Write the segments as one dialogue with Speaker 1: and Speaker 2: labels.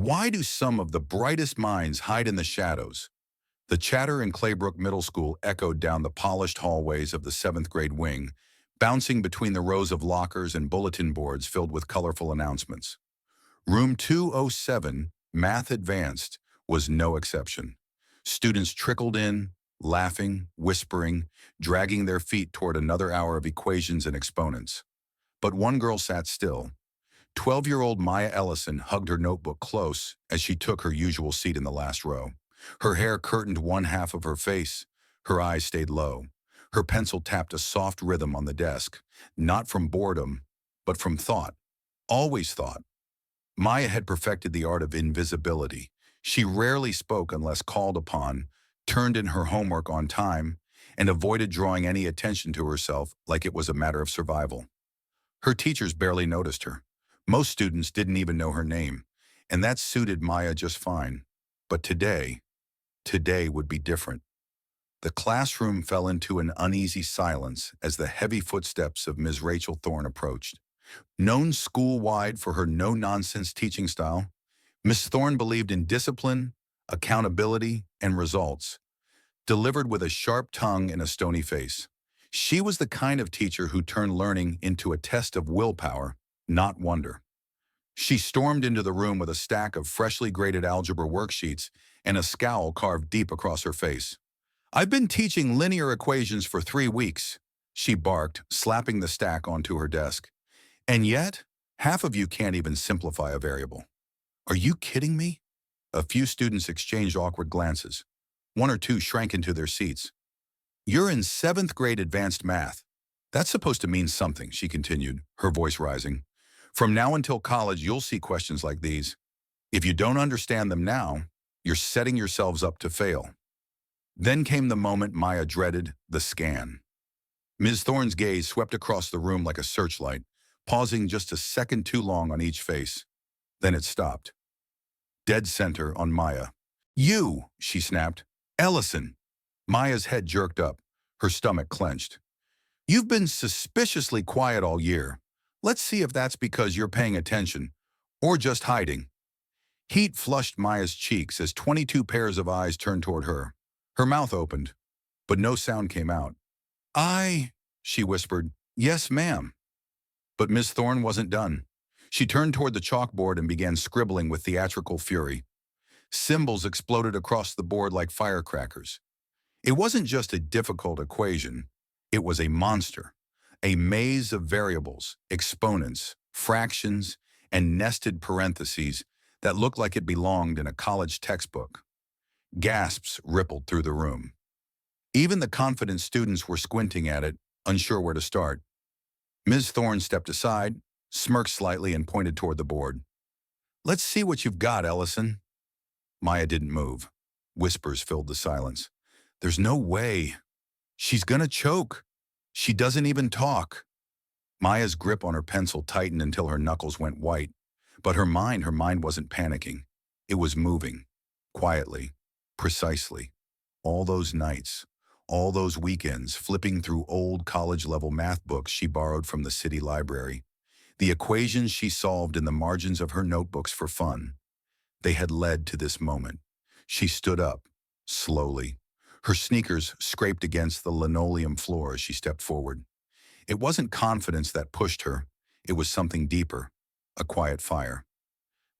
Speaker 1: Why do some of the brightest minds hide in the shadows? The chatter in Claybrook Middle School echoed down the polished hallways of the 7th grade wing, bouncing between the rows of lockers and bulletin boards filled with colorful announcements. Room 207, Math Advanced, was no exception. Students trickled in, laughing, whispering, dragging their feet toward another hour of equations and exponents. But one girl sat still. 12-year-old Maya Ellison hugged her notebook close as she took her usual seat in the last row. Her hair curtained one half of her face. Her eyes stayed low. Her pencil tapped a soft rhythm on the desk, not from boredom, but from thought. Always thought. Maya had perfected the art of invisibility. She rarely spoke unless called upon, turned in her homework on time, and avoided drawing any attention to herself like it was a matter of survival. Her teachers barely noticed her. Most students didn't even know her name, and that suited Maya just fine. But today would be different. The classroom fell into an uneasy silence as the heavy footsteps of Ms. Rachel Thorne approached. Known school-wide for her no-nonsense teaching style, Miss Thorne believed in discipline, accountability, and results, delivered with a sharp tongue and a stony face. She was the kind of teacher who turned learning into a test of willpower, not wonder. She stormed into the room with a stack of freshly graded algebra worksheets and a scowl carved deep across her face. "I've been teaching linear equations for 3 weeks," she barked, slapping the stack onto her desk. "And yet, half of you can't even simplify a variable." "Are you kidding me?" A few students exchanged awkward glances. One or two shrank into their seats. "You're in 7th grade advanced math. That's supposed to mean something," she continued, her voice rising. "From now until college, you'll see questions like these. If you don't understand them now, you're setting yourselves up to fail." Then came the moment Maya dreaded, the scan. Ms. Thorne's gaze swept across the room like a searchlight, pausing just a second too long on each face. Then it stopped. Dead center on Maya. "You!" she snapped. "Ellison!" Maya's head jerked up, her stomach clenched. "You've been suspiciously quiet all year. Let's see if that's because you're paying attention, or just hiding." Heat flushed Maya's cheeks as 22 pairs of eyes turned toward her. Her mouth opened, but no sound came out. She whispered. "Yes, ma'am." But Miss Thorne wasn't done. She turned toward the chalkboard and began scribbling with theatrical fury. Symbols exploded across the board like firecrackers. It wasn't just a difficult equation. It was a monster, a maze of variables, exponents, fractions, and nested parentheses that looked like it belonged in a college textbook. Gasps rippled through the room. Even the confident students were squinting at it, unsure where to start. Ms. Thorne stepped aside, smirked slightly, and pointed toward the board. "Let's see what you've got, Ellison." Maya didn't move. Whispers filled the silence. "There's no way. She's gonna choke. She doesn't even talk." Maya's grip on her pencil tightened until her knuckles went white. But her mind wasn't panicking. It was moving, quietly, precisely. All those nights, all those weekends, flipping through old college-level math books she borrowed from the city library. The equations she solved in the margins of her notebooks for fun. They had led to this moment. She stood up, slowly. Her sneakers scraped against the linoleum floor as she stepped forward. It wasn't confidence that pushed her. It was something deeper, a quiet fire.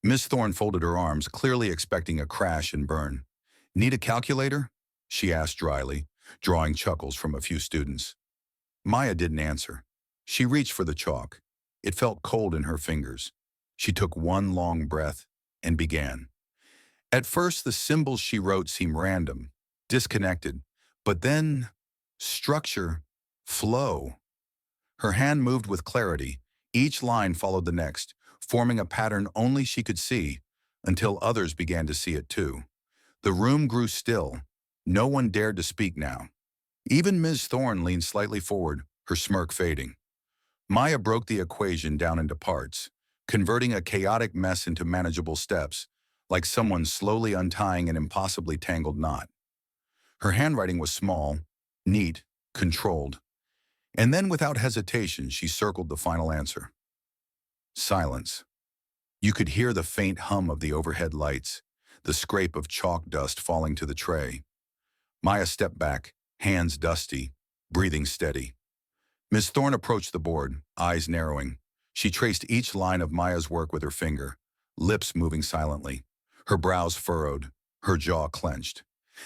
Speaker 1: Miss Thorne folded her arms, clearly expecting a crash and burn. "Need a calculator?" she asked dryly, drawing chuckles from a few students. Maya didn't answer. She reached for the chalk. It felt cold in her fingers. She took one long breath and began. At first, the symbols she wrote seemed random, disconnected, but then structure, flow. Her hand moved with clarity. Each line followed the next, forming a pattern only she could see, until others began to see it too. The room grew still. No one dared to speak now. Even Ms. Thorne leaned slightly forward, her smirk fading. Maya broke the equation down into parts, converting a chaotic mess into manageable steps, like someone slowly untying an impossibly tangled knot. Her handwriting was small, neat, controlled. And then, without hesitation, she circled the final answer. Silence. You could hear the faint hum of the overhead lights, the scrape of chalk dust falling to the tray. Maya stepped back, hands dusty, breathing steady. Miss Thorne approached the board, eyes narrowing. She traced each line of Maya's work with her finger, lips moving silently, her brows furrowed, her jaw clenched.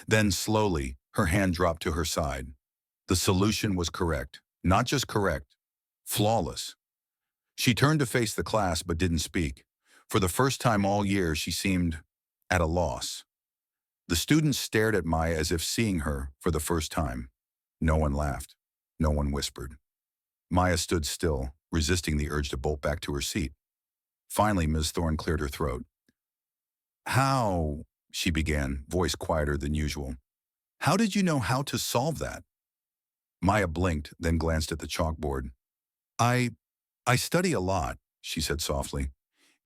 Speaker 1: Then, slowly, her hand dropped to her side. The solution was correct. Not just correct, flawless. She turned to face the class but didn't speak. For the first time all year, she seemed at a loss. The students stared at Maya as if seeing her for the first time. No one laughed. No one whispered. Maya stood still, resisting the urge to bolt back to her seat. Finally, Ms. Thorne cleared her throat. "How?" she began, voice quieter than usual. "How did you know how to solve that?" Maya blinked, then glanced at the chalkboard. I I study a lot," she said softly,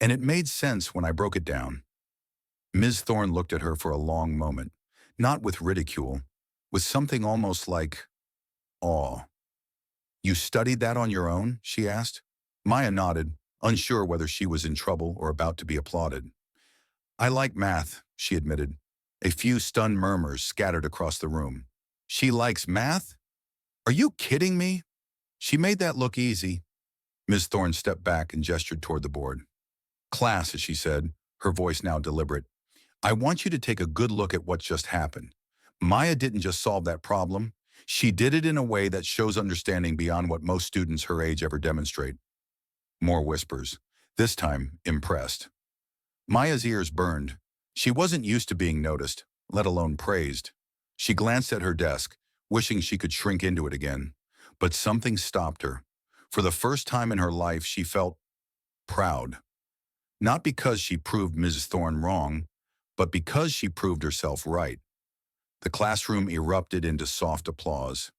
Speaker 1: "and it made sense when I broke it down." Ms. Thorne looked at her for a long moment, not with ridicule, with something almost like awe. "You studied that on your own?" she asked. Maya nodded, unsure whether she was in trouble or about to be applauded. "I like math," she admitted. A few stunned murmurs scattered across the room. "She likes math? Are you kidding me?" She made that look easy. Ms. Thorne stepped back and gestured toward the board. "Class," she said, her voice now deliberate, "I want you to take a good look at what just happened. Maya didn't just solve that problem. She did it in a way that shows understanding beyond what most students her age ever demonstrate." More whispers, this time impressed. Maya's ears burned. She wasn't used to being noticed, let alone praised. She glanced at her desk, wishing she could shrink into it again. But something stopped her. For the first time in her life, she felt proud. Not because she proved Mrs. Thorne wrong, but because she proved herself right. The classroom erupted into soft applause.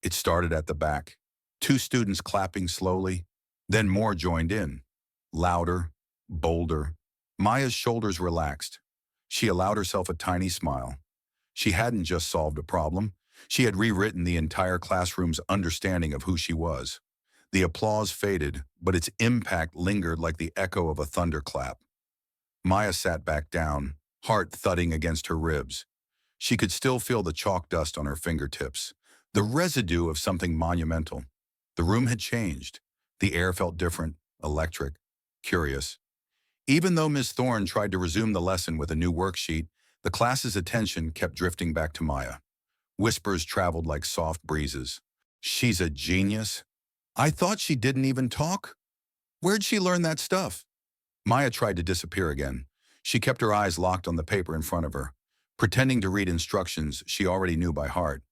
Speaker 1: It started at the back, two students clapping slowly, then more joined in. Louder, bolder. Maya's shoulders relaxed. She allowed herself a tiny smile. She hadn't just solved a problem. She had rewritten the entire classroom's understanding of who she was. The applause faded, but its impact lingered like the echo of a thunderclap. Maya sat back down, heart thudding against her ribs. She could still feel the chalk dust on her fingertips, the residue of something monumental. The room had changed. The air felt different, electric, curious. Even though Miss Thorne tried to resume the lesson with a new worksheet, the class's attention kept drifting back to Maya. Whispers traveled like soft breezes. "She's a genius. I thought she didn't even talk. Where'd she learn that stuff?" Maya tried to disappear again. She kept her eyes locked on the paper in front of her, pretending to read instructions she already knew by heart.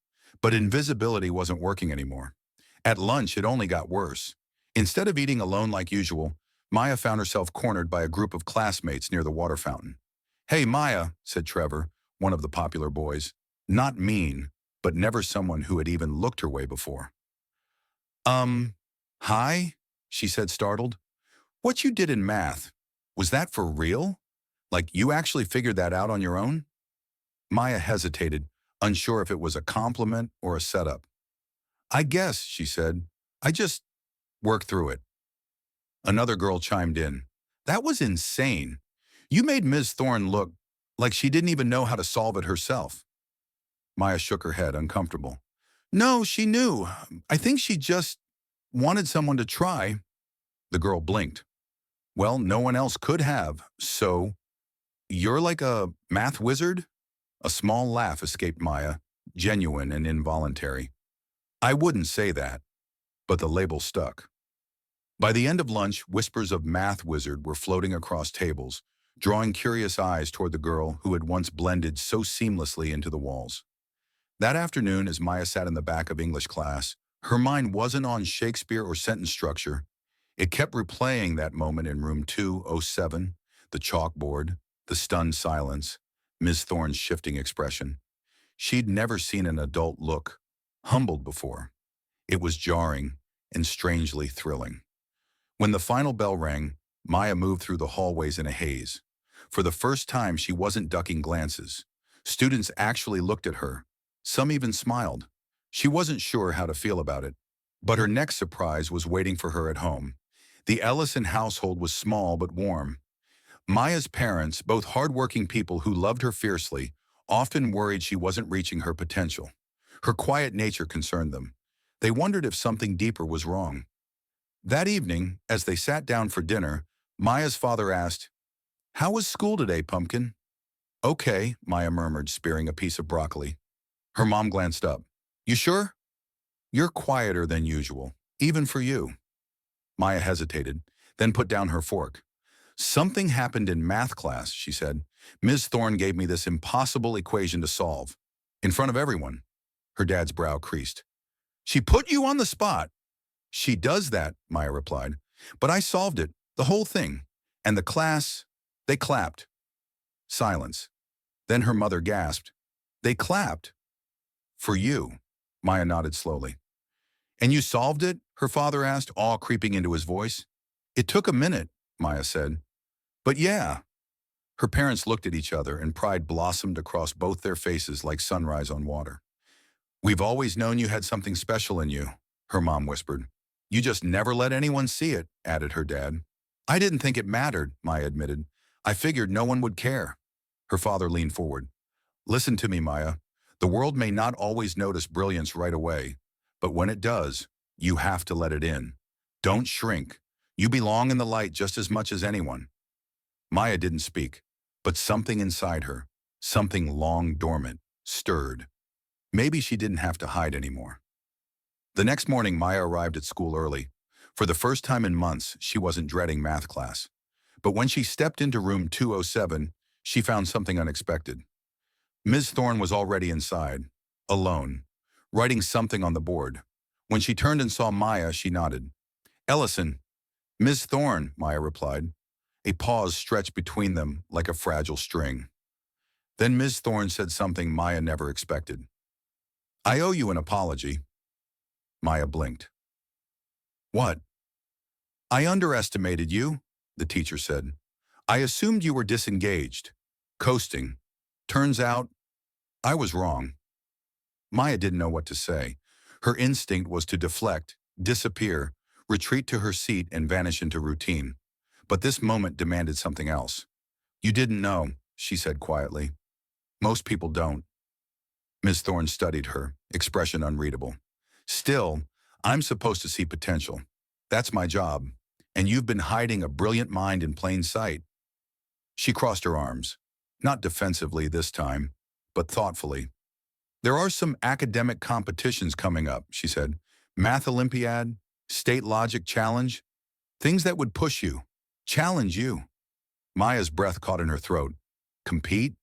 Speaker 1: But invisibility wasn't working anymore. At lunch, it only got worse. Instead of eating alone like usual, Maya found herself cornered by a group of classmates near the water fountain. "Hey, Maya," said Trevor, one of the popular boys. Not mean, but never someone who had even looked her way before. Hi?" she said, startled. "What you did in math, was that for real? Like you actually figured that out on your own?" Maya hesitated, unsure if it was a compliment or a setup. "I guess," she said. "I just worked through it." Another girl chimed in. "That was insane. You made Ms. Thorne look like she didn't even know how to solve it herself." Maya shook her head, uncomfortable. "No, she knew. I think she just wanted someone to try." The girl blinked. "Well, no one else could have, so you're like a math wizard?" A small laugh escaped Maya, genuine and involuntary. "I wouldn't say that," but the label stuck. By the end of lunch, whispers of math wizard were floating across tables, drawing curious eyes toward the girl who had once blended so seamlessly into the walls. That afternoon, as Maya sat in the back of English class, her mind wasn't on Shakespeare or sentence structure. It kept replaying that moment in room 207, the chalkboard, the stunned silence, Miss Thorne's shifting expression. She'd never seen an adult look humbled before. It was jarring and strangely thrilling. When the final bell rang, Maya moved through the hallways in a haze. For the first time, she wasn't ducking glances. Students actually looked at her. Some even smiled. She wasn't sure how to feel about it. But her next surprise was waiting for her at home. The Ellison household was small but warm. Maya's parents, both hardworking people who loved her fiercely, often worried she wasn't reaching her potential. Her quiet nature concerned them. They wondered if something deeper was wrong. That evening, as they sat down for dinner, Maya's father asked, "How was school today, Pumpkin?" "Okay," Maya murmured, spearing a piece of broccoli. Her mom glanced up. "You sure?" "You're quieter than usual, even for you." Maya hesitated, then put down her fork. "Something happened in math class," she said. "Ms. Thorne gave me this impossible equation to solve. In front of everyone." Her dad's brow creased. "She put you on the spot." "She does that," Maya replied. "But I solved it, the whole thing. And the class, they clapped." Silence. Then her mother gasped. "They clapped?" "For you." Maya nodded slowly. "And you solved it?" her father asked, awe creeping into his voice. "It took a minute," Maya said. "But yeah." Her parents looked at each other, and pride blossomed across both their faces like sunrise on water. "We've always known you had something special in you," her mom whispered. "You just never let anyone see it," added her dad. "I didn't think it mattered," Maya admitted. "I figured no one would care." Her father leaned forward. "Listen to me, Maya. The world may not always notice brilliance right away, but when it does, you have to let it in. Don't shrink. You belong in the light just as much as anyone." Maya didn't speak, but something inside her, something long dormant, stirred. Maybe she didn't have to hide anymore. The next morning, Maya arrived at school early. For the first time in months, she wasn't dreading math class. But when she stepped into room 207, she found something unexpected. Ms. Thorne was already inside, alone, writing something on the board. When she turned and saw Maya, she nodded. "Ellison." "Ms. Thorne," Maya replied. A pause stretched between them like a fragile string. Then Ms. Thorne said something Maya never expected. "I owe you an apology." Maya blinked. "What?" "I underestimated you," the teacher said. "I assumed you were disengaged, coasting. Turns out, I was wrong." Maya didn't know what to say. Her instinct was to deflect, disappear, retreat to her seat and vanish into routine. But this moment demanded something else. "You didn't know," she said quietly. "Most people don't." Ms. Thorne studied her, expression unreadable. "Still, I'm supposed to see potential. That's my job. And you've been hiding a brilliant mind in plain sight." She crossed her arms, not defensively this time, but thoughtfully. "There are some academic competitions coming up," she said. "Math Olympiad, State Logic Challenge, things that would push you, challenge you." Maya's breath caught in her throat. "Compete?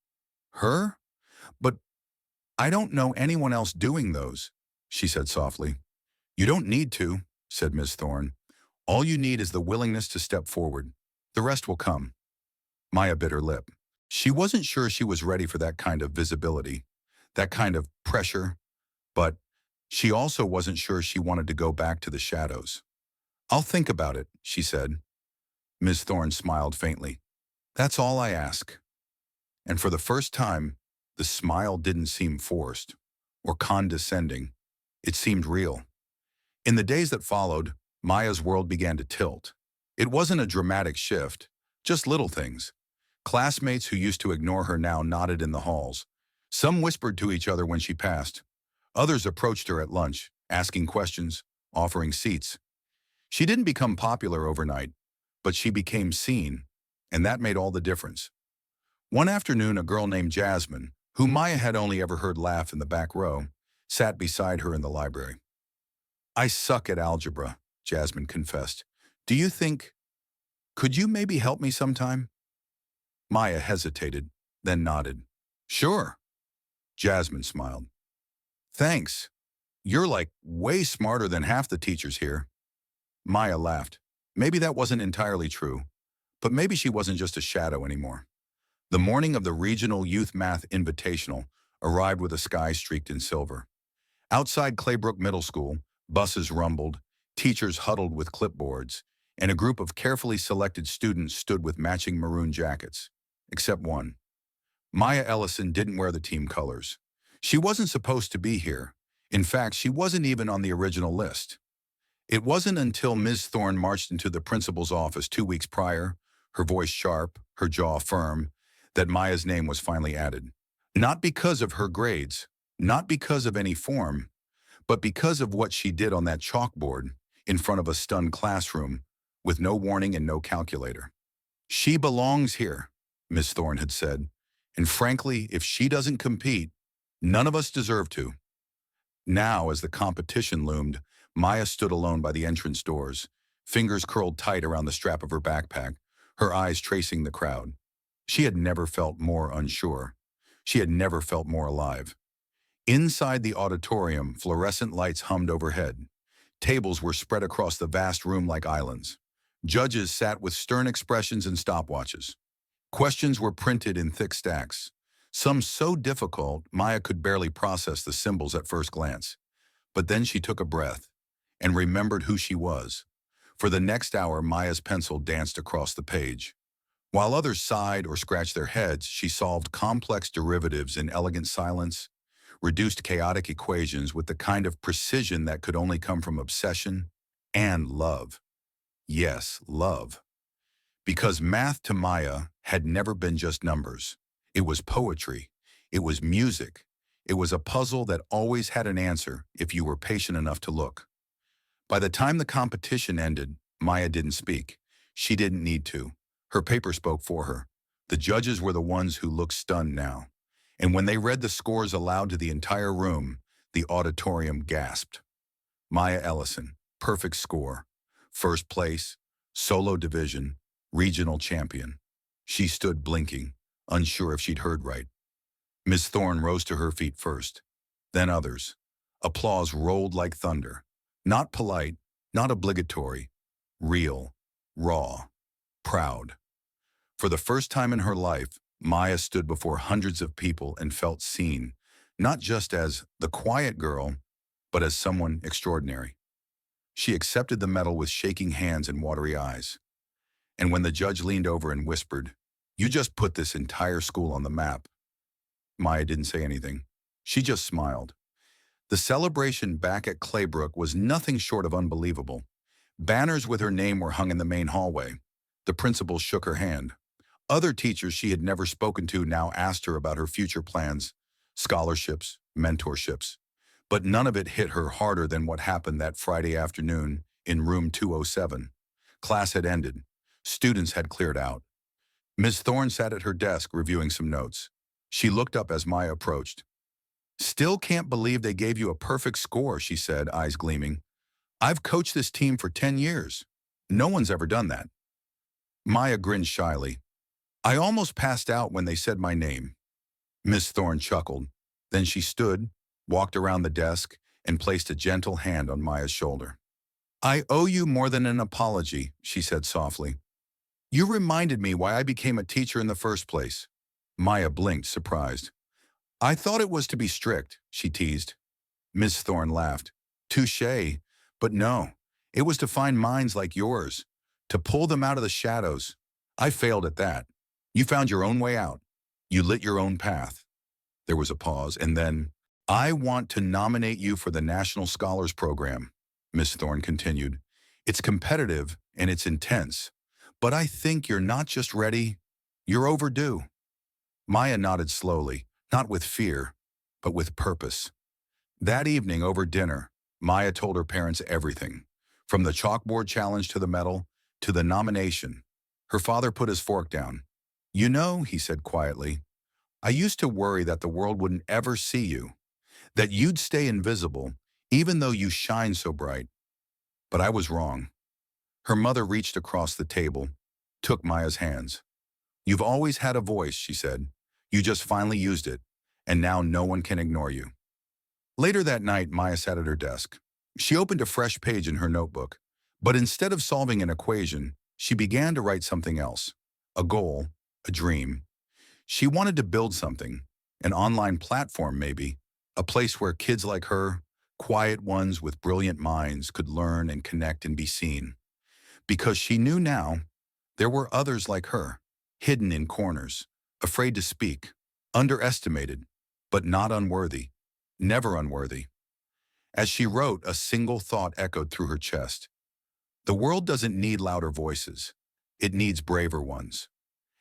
Speaker 1: Her? But I don't know anyone else doing those," she said softly. "You don't need to," said Miss Thorne. "All you need is the willingness to step forward. The rest will come." Maya bit her lip. She wasn't sure she was ready for that kind of visibility, that kind of pressure, but she also wasn't sure she wanted to go back to the shadows. "I'll think about it," she said. Miss Thorne smiled faintly. "That's all I ask." And for the first time, the smile didn't seem forced or condescending. It seemed real. In the days that followed, Maya's world began to tilt. It wasn't a dramatic shift, just little things. Classmates who used to ignore her now nodded in the halls. Some whispered to each other when she passed. Others approached her at lunch, asking questions, offering seats. She didn't become popular overnight, but she became seen, and that made all the difference. One afternoon, a girl named Jasmine, whom Maya had only ever heard laugh in the back row, sat beside her in the library. "I suck at algebra," Jasmine confessed. "Do you think, could you maybe help me sometime?" Maya hesitated, then nodded. "Sure." Jasmine smiled. "Thanks. You're like way smarter than half the teachers here." Maya laughed. Maybe that wasn't entirely true, but maybe she wasn't just a shadow anymore. The morning of the Regional Math Invitational arrived with a sky streaked in silver. Outside Claybrook Middle School, buses rumbled, teachers huddled with clipboards, and a group of carefully selected students stood with matching maroon jackets. Except one. Maya Ellison didn't wear the team colors. She wasn't supposed to be here. In fact, she wasn't even on the original list. It wasn't until Ms. Thorne marched into the principal's office 2 weeks prior, her voice sharp, her jaw firm, that Maya's name was finally added. Not because of her grades, not because of any form, but because of what she did on that chalkboard in front of a stunned classroom with no warning and no calculator. She belongs here, Miss Thorne had said, and frankly, if she doesn't compete, none of us deserve to. Now, as the competition loomed, Maya stood alone by the entrance doors, fingers curled tight around the strap of her backpack, her eyes tracing the crowd. She had never felt more unsure. She had never felt more alive. Inside the auditorium, fluorescent lights hummed overhead. Tables were spread across the vast room like islands. Judges sat with stern expressions and stopwatches. Questions were printed in thick stacks, some so difficult Maya could barely process the symbols at first glance. But then she took a breath and remembered who she was. For the next hour, Maya's pencil danced across the page. While others sighed or scratched their heads, she solved complex derivatives in elegant silence, reduced chaotic equations with the kind of precision that could only come from obsession and love. Yes, love. Because math to Maya had never been just numbers. It was poetry. It was music. It was a puzzle that always had an answer if you were patient enough to look. By the time the competition ended, Maya didn't speak. She didn't need to. Her paper spoke for her. The judges were the ones who looked stunned now. And when they read the scores aloud to the entire room, the auditorium gasped. Maya Ellison, perfect score. First place, solo division, regional champion. She stood blinking, unsure if she'd heard right. Miss Thorne rose to her feet first, then others. Applause rolled like thunder. Not polite, not obligatory, real, raw, proud. For the first time in her life, Maya stood before hundreds of people and felt seen, not just as the quiet girl, but as someone extraordinary. She accepted the medal with shaking hands and watery eyes. And when the judge leaned over and whispered, "You just put this entire school on the map," Maya didn't say anything. She just smiled. The celebration back at Claybrook was nothing short of unbelievable. Banners with her name were hung in the main hallway. The principal shook her hand. Other teachers she had never spoken to now asked her about her future plans, scholarships, mentorships. But none of it hit her harder than what happened that Friday afternoon in room 207. Class had ended. Students had cleared out. Miss Thorne sat at her desk reviewing some notes. She looked up as Maya approached. "Still can't believe they gave you a perfect score," she said, eyes gleaming. "I've coached this team for 10 years. No one's ever done that." Maya grinned shyly. "I almost passed out when they said my name." Miss Thorne chuckled. Then she stood, walked around the desk, and placed a gentle hand on Maya's shoulder. "I owe you more than an apology," she said softly. "You reminded me why I became a teacher in the first place." Maya blinked, surprised. "I thought it was to be strict," she teased. Miss Thorne laughed. "Touché, but no, it was to find minds like yours, to pull them out of the shadows. I failed at that. You found your own way out. You lit your own path." There was a pause, and then, "I want to nominate you for the National Scholars Program," Miss Thorne continued. "It's competitive and it's intense, but I think you're not just ready, you're overdue." Maya nodded slowly, not with fear, but with purpose. That evening over dinner, Maya told her parents everything, from the chalkboard challenge to the medal, to the nomination. Her father put his fork down. "You know," he said quietly, "I used to worry that the world wouldn't ever see you, that you'd stay invisible, even though you shine so bright. But I was wrong." Her mother reached across the table, took Maya's hands. "You've always had a voice," she said. "You just finally used it, and now no one can ignore you." Later that night, Maya sat at her desk. She opened a fresh page in her notebook, but instead of solving an equation, she began to write something else. A goal, a dream. She wanted to build something, an online platform maybe, a place where kids like her, quiet ones with brilliant minds, could learn and connect and be seen. Because she knew now, there were others like her, hidden in corners, afraid to speak, underestimated, but not unworthy, never unworthy. As she wrote, a single thought echoed through her chest. The world doesn't need louder voices. It needs braver ones.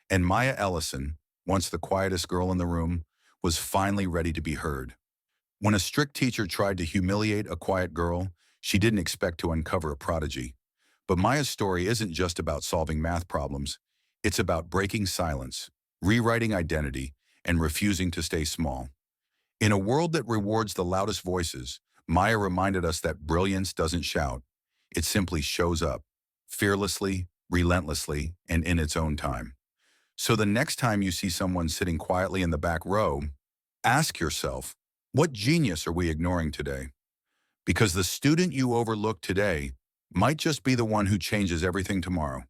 Speaker 1: And Maya Ellison, once the quietest girl in the room, was finally ready to be heard. When a strict teacher tried to humiliate a quiet girl, she didn't expect to uncover a prodigy. But Maya's story isn't just about solving math problems. It's about breaking silence, rewriting identity, and refusing to stay small. In a world that rewards the loudest voices, Maya reminded us that brilliance doesn't shout. It simply shows up, fearlessly, relentlessly, and in its own time. So the next time you see someone sitting quietly in the back row, ask yourself, what genius are we ignoring today? Because the student you overlook today might just be the one who changes everything tomorrow.